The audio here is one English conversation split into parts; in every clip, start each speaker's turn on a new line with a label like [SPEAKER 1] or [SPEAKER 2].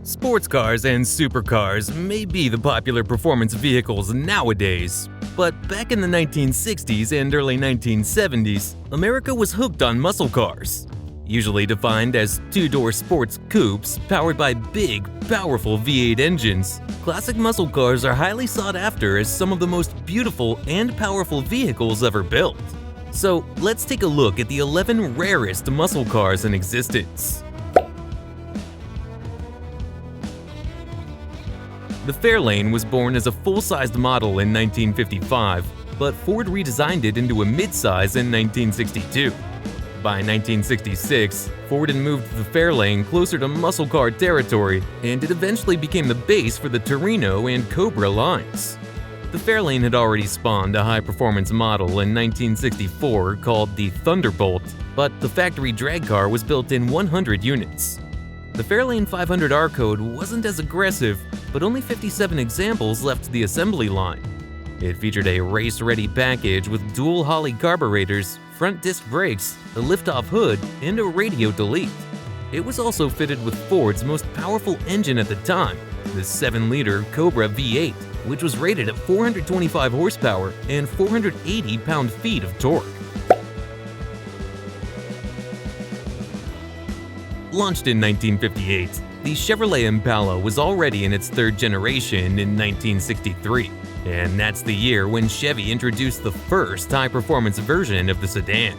[SPEAKER 1] Sports cars and supercars may be the popular performance vehicles nowadays, but back in the 1960s and early 1970s, America was hooked on muscle cars, usually defined as two-door sports coupes powered by big, powerful V8 engines. Classic muscle cars are highly sought after as some of the most beautiful and powerful vehicles ever built. So let's take a look at the 11 rarest muscle cars in existence. The Fairlane was born as a full-sized model in 1955, but Ford redesigned it into a midsize in 1962. By 1966, Ford had moved the Fairlane closer to muscle car territory, and it eventually became the base for the Torino and Cobra lines. The Fairlane had already spawned a high-performance model in 1964 called the Thunderbolt, but the factory drag car was built in 100 units. The Fairlane 500R code wasn't as aggressive, but only 57 examples left the assembly line. It featured a race-ready package with dual Holley carburetors, front disc brakes, a lift-off hood, and a radio delete. It was also fitted with Ford's most powerful engine at the time, the 7-liter Cobra V8, which was rated at 425 horsepower and 480 pound-feet of torque. Launched in 1958, the Chevrolet Impala was already in its third generation in 1963, and that's the year when Chevy introduced the first high-performance version of the sedan.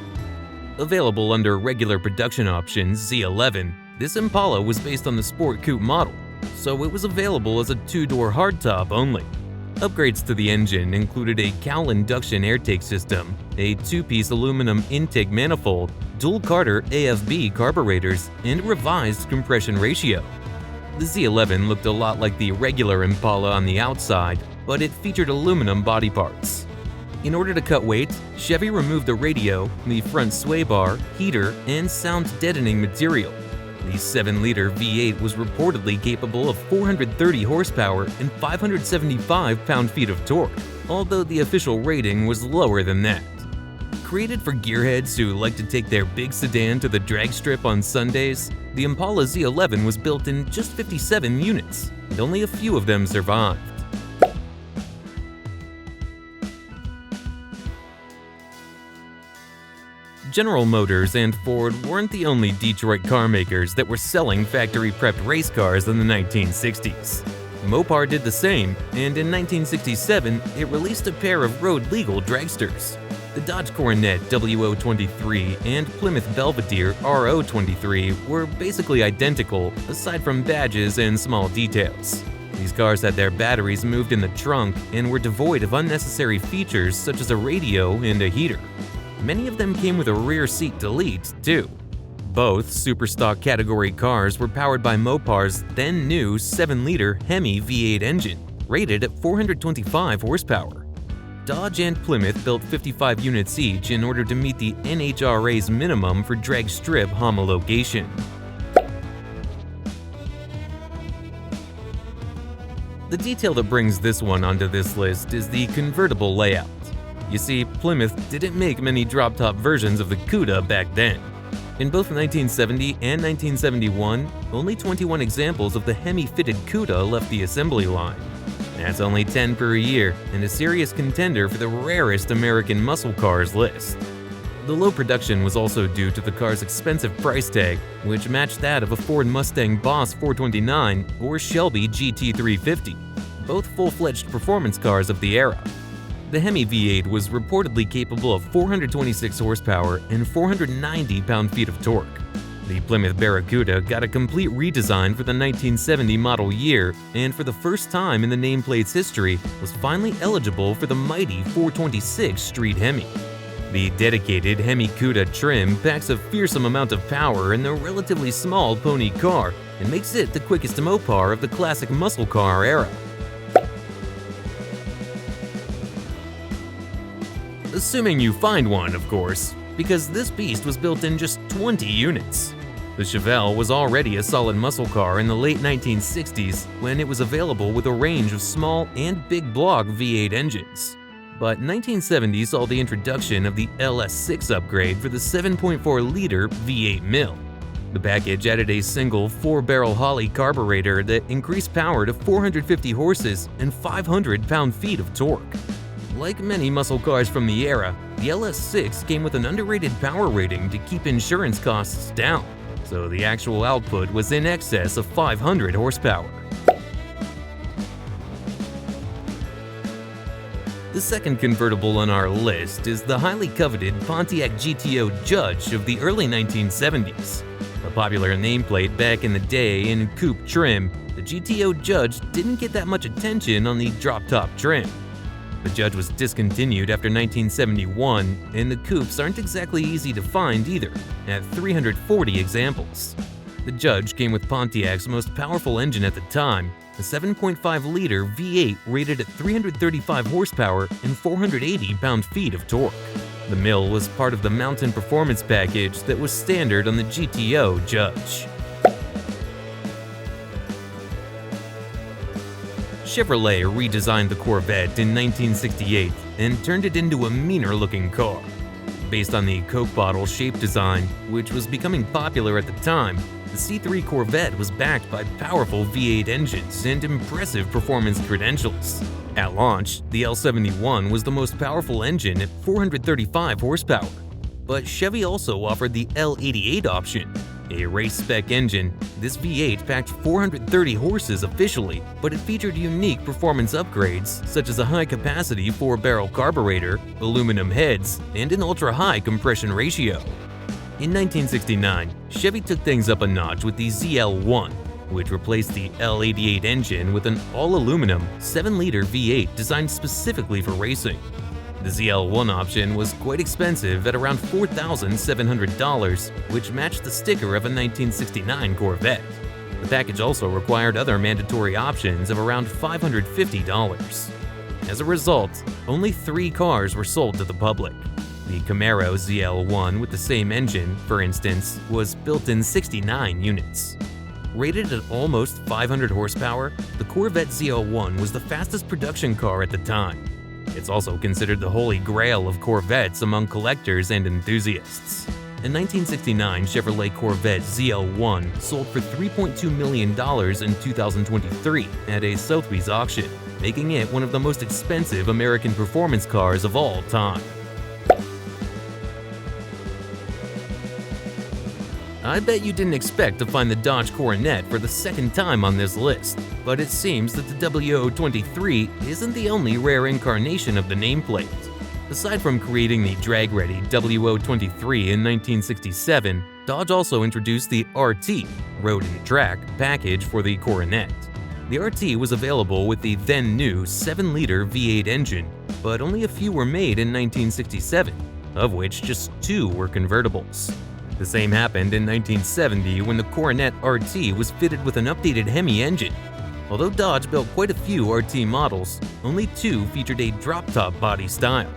[SPEAKER 1] Available under regular production options Z11, this Impala was based on the Sport Coupe model, so it was available as a two-door hardtop only. Upgrades to the engine included a cowl induction airtake system, a two-piece aluminum intake manifold, dual Carter AFB carburetors, and revised compression ratio. The Z11 looked a lot like the regular Impala on the outside, but it featured aluminum body parts. In order to cut weight, Chevy removed the radio, the front sway bar, heater, and sound-deadening material. The 7-liter V8 was reportedly capable of 430 horsepower and 575 pound-feet of torque, although the official rating was lower than that. Created for gearheads who like to take their big sedan to the drag strip on Sundays, the Impala Z11 was built in just 57 units, and only a few of them survived. General Motors and Ford weren't the only Detroit car makers that were selling factory-prepped race cars in the 1960s. Mopar did the same, and in 1967, it released a pair of road-legal dragsters. The Dodge Coronet W023 and Plymouth Belvedere RO23 were basically identical, aside from badges and small details. These cars had their batteries moved in the trunk and were devoid of unnecessary features such as a radio and a heater. Many of them came with a rear seat delete, too. Both superstock category cars were powered by Mopar's then-new 7-liter Hemi V8 engine, rated at 425 horsepower. Dodge and Plymouth built 55 units each in order to meet the NHRA's minimum for drag strip homologation. The detail that brings this one onto this list is the convertible layout. You see, Plymouth didn't make many drop-top versions of the Cuda back then. In both 1970 and 1971, only 21 examples of the Hemi-fitted Cuda left the assembly line. That's only 10 per year, and a serious contender for the rarest American muscle cars list. The low production was also due to the car's expensive price tag, which matched that of a Ford Mustang Boss 429 or Shelby GT350, both full-fledged performance cars of the era. The Hemi V8 was reportedly capable of 426 horsepower and 490 pound-feet of torque. The Plymouth Barracuda got a complete redesign for the 1970 model year, and for the first time in the nameplate's history, was finally eligible for the mighty 426 Street Hemi. The dedicated Hemi Cuda trim packs a fearsome amount of power in the relatively small pony car and makes it the quickest Mopar of the classic muscle car era. Assuming you find one, of course, because this beast was built in just 20 units. The Chevelle was already a solid muscle car in the late 1960s when it was available with a range of small and big block V8 engines. But 1970 saw the introduction of the LS6 upgrade for the 7.4-liter V8 mill. The package added a single 4-barrel Holley carburetor that increased power to 450 horses and 500 pound-feet of torque. Like many muscle cars from the era, the LS6 came with an underrated power rating to keep insurance costs down, so the actual output was in excess of 500 horsepower. The second convertible on our list is the highly coveted Pontiac GTO Judge of the early 1970s. A popular nameplate back in the day in coupe trim, the GTO Judge didn't get that much attention on the drop-top trim. The Judge was discontinued after 1971, and the coupes aren't exactly easy to find either, at 340 examples. The Judge came with Pontiac's most powerful engine at the time, a 7.5-liter V8 rated at 335 horsepower and 480 pound-feet of torque. The mill was part of the Mountain Performance package that was standard on the GTO Judge. Chevrolet redesigned the Corvette in 1968 and turned it into a meaner-looking car. Based on the Coke bottle shape design, which was becoming popular at the time, the C3 Corvette was backed by powerful V8 engines and impressive performance credentials. At launch, the L71 was the most powerful engine at 435 horsepower. But Chevy also offered the L88 option, a race-spec engine. This V8 packed 430 horses officially, but it featured unique performance upgrades such as a high-capacity 4-barrel carburetor, aluminum heads, and an ultra-high compression ratio. In 1969, Chevy took things up a notch with the ZL1, which replaced the L88 engine with an all-aluminum 7-liter V8 designed specifically for racing. The ZL1 option was quite expensive at around $4,700, which matched the sticker of a 1969 Corvette. The package also required other mandatory options of around $550. As a result, only 3 cars were sold to the public. The Camaro ZL1 with the same engine, for instance, was built in 69 units. Rated at almost 500 horsepower, the Corvette ZL1 was the fastest production car at the time. It's also considered the holy grail of Corvettes among collectors and enthusiasts. A 1969 Chevrolet Corvette ZL1 sold for $3.2 million in 2023 at a Sotheby's auction, making it one of the most expensive American performance cars of all time. I bet you didn't expect to find the Dodge Coronet for the second time on this list, but it seems that the W023 isn't the only rare incarnation of the nameplate. Aside from creating the drag-ready W023 in 1967, Dodge also introduced the RT, Road and Track, package for the Coronet. The RT was available with the then-new 7-liter V8 engine, but only a few were made in 1967, of which just 2 were convertibles. The same happened in 1970 when the Coronet RT was fitted with an updated Hemi engine. Although Dodge built quite a few RT models, only 2 featured a drop-top body style.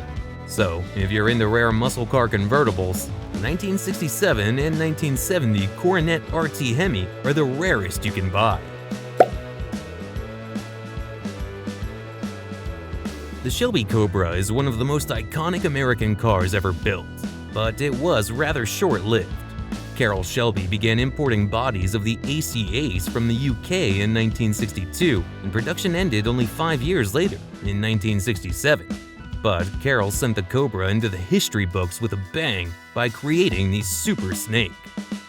[SPEAKER 1] So, if you're into rare muscle car convertibles, 1967 and 1970 Coronet RT Hemi are the rarest you can buy. The Shelby Cobra is one of the most iconic American cars ever built, but it was rather short-lived. Carroll Shelby began importing bodies of the ACAs from the UK in 1962, and production ended only 5 years later, in 1967. But Carroll sent the Cobra into the history books with a bang by creating the Super Snake.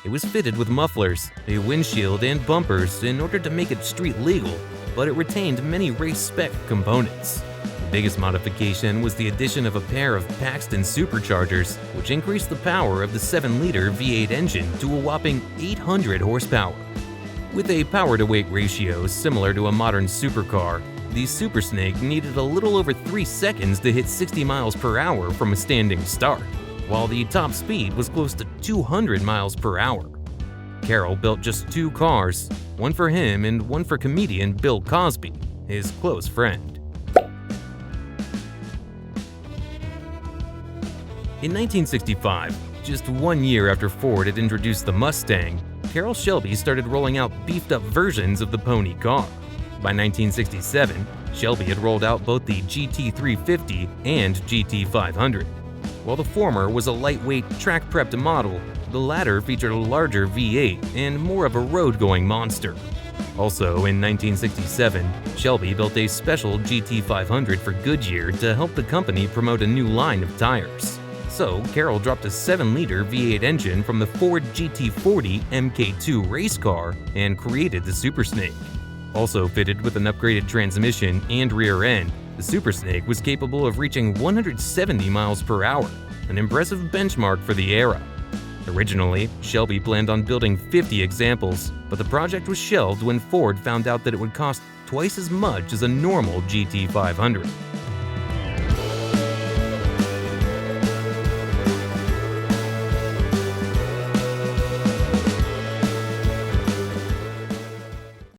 [SPEAKER 1] It was fitted with mufflers, a windshield, and bumpers in order to make it street legal, but it retained many race-spec components. The biggest modification was the addition of a pair of Paxton superchargers, which increased the power of the 7-liter V8 engine to a whopping 800 horsepower. With a power-to-weight ratio similar to a modern supercar, the Super Snake needed a little over 3 seconds to hit 60 miles per hour from a standing start, while the top speed was close to 200 miles per hour. Carroll built just 2 cars, one for him and one for comedian Bill Cosby, his close friend. In 1965, just 1 year after Ford had introduced the Mustang, Carroll Shelby started rolling out beefed-up versions of the pony car. By 1967, Shelby had rolled out both the GT350 and GT500. While the former was a lightweight, track-prepped model, the the latter featured a larger V8 and more of a road-going monster. Also, in 1967, Shelby built a special GT500 for Goodyear to help the company promote a new line of tires. So, Carroll dropped a 7-liter V8 engine from the Ford GT40 Mk2 race car and created the Super Snake. Also fitted with an upgraded transmission and rear end, the Super Snake was capable of reaching 170 miles per hour, an impressive benchmark for the era. Originally, Shelby planned on building 50 examples, but the project was shelved when Ford found out that it would cost twice as much as a normal GT500.